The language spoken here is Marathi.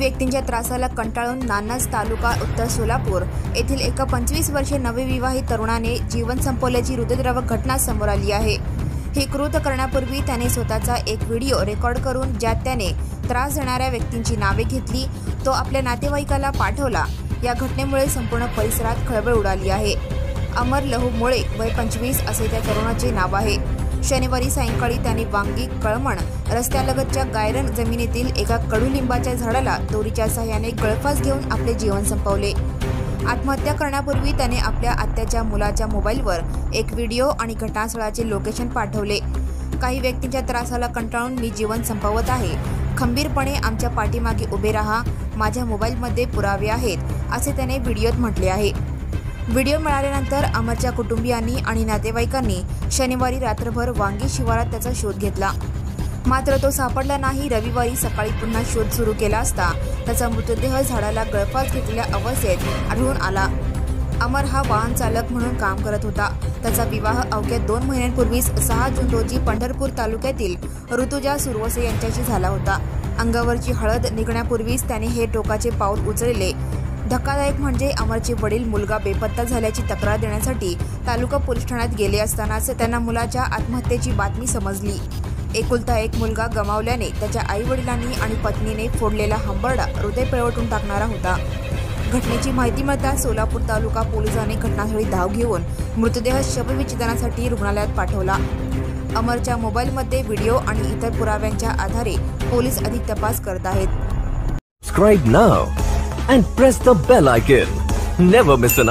व्यक्तींच्या त्रासाला कंटाळून नान्नज तालुका उत्तर सोलापूर येथील एका 25 वर्षीय नवविवाहित तरुणाने जीवन संपवल्याची हृदयद्रावक घटना समोर आली आहे। हे कृत्य करण्यापूर्वी त्याने स्वतःचा एक व्हिडिओ रेकॉर्ड करून ज्यात त्याने त्रास देणाऱ्या व्यक्तींची नावे घेतली तो आपल्या नातेवाईकाला पाठवला। या घटनेमुळे संपूर्ण परिसरात खळबळ उडाली आहे। अमर लहू मुळे वय 25 असे त्या तरुणाचे नाव आहे। शनिवारी सायंकाळी त्याने वांगी कळमण रस्त्यालगतच्या गायरन जमिनीतील एका कडुलिंबाच्या झाडाला दोरीच्या सहाय्याने गळफास घेऊन आपले जीवन संपवले। आत्महत्या करण्यापूर्वी त्याने आपल्या आत्याच्या मुलाच्या मोबाईलवर एक व्हिडिओ आणि घटनास्थळाचे लोकेशन पाठवले। काही व्यक्तींच्या त्रासाला कंटाळून मी जीवन संपवत आहे, खंबीरपणे आमच्या पाठीमागे उभे राहा, माझ्या मोबाईलमध्ये पुरावे आहेत असे त्याने व्हिडिओत म्हटले आहे। व्हिडिओ मिळाल्यानंतर अमरच्या कुटुंबियांनी आणि नातेवाईकांनी शनिवारी रात्रभर वांगी शिवारात त्याचा शोध घेतला, मात्र तो सापडला नाही। रविवारी सकाळी पुन्हा शोध सुरू केला असता त्याचा मृतदेह झाडाला गळफास घेतलेल्या अवस्थेत आढळून आला। अमर हा वाहन चालक म्हणून काम करत होता। त्याचा विवाह अवघ्या 2 महिन्यांपूर्वीच 6 जून रोजी पंढरपूर तालुक्यातील ऋतुजा सुरवसे यांच्याशी झाला होता। अंगावरची हळद निघण्यापूर्वीच त्याने हे टोकाचे पाऊल उचलले। धक्कादायक म्हणजे अमरचे वडील मुलगा बेपत्ता झाल्याची तक्रार देण्यासाठी तालुका पोलीस ठाण्यात गेले असतानाच त्यांना मुलाच्या आत्महत्येची बातमी समजली। एकुलता एक मुलगा गमावल्याने त्याच्या आई-वडिलांनी आणि पत्नीने फोडलेला हंबरडा हृदय पिळवटून टाकणारा होता। घटनेची माहिती मिळताच सोलापूर तालुका पोलिसांनी घटनास्थळी धाव घेऊन मृतदेह शवविच्छेदनासाठी रुग्णालयात पाठवला। अमरच्या मोबाईलमध्ये व्हिडिओ आणि इतर पुराव्यांच्या आधारे पोलीस अधिक तपास करत आहेत। Subscribe now and press the bell icon. Never miss an update.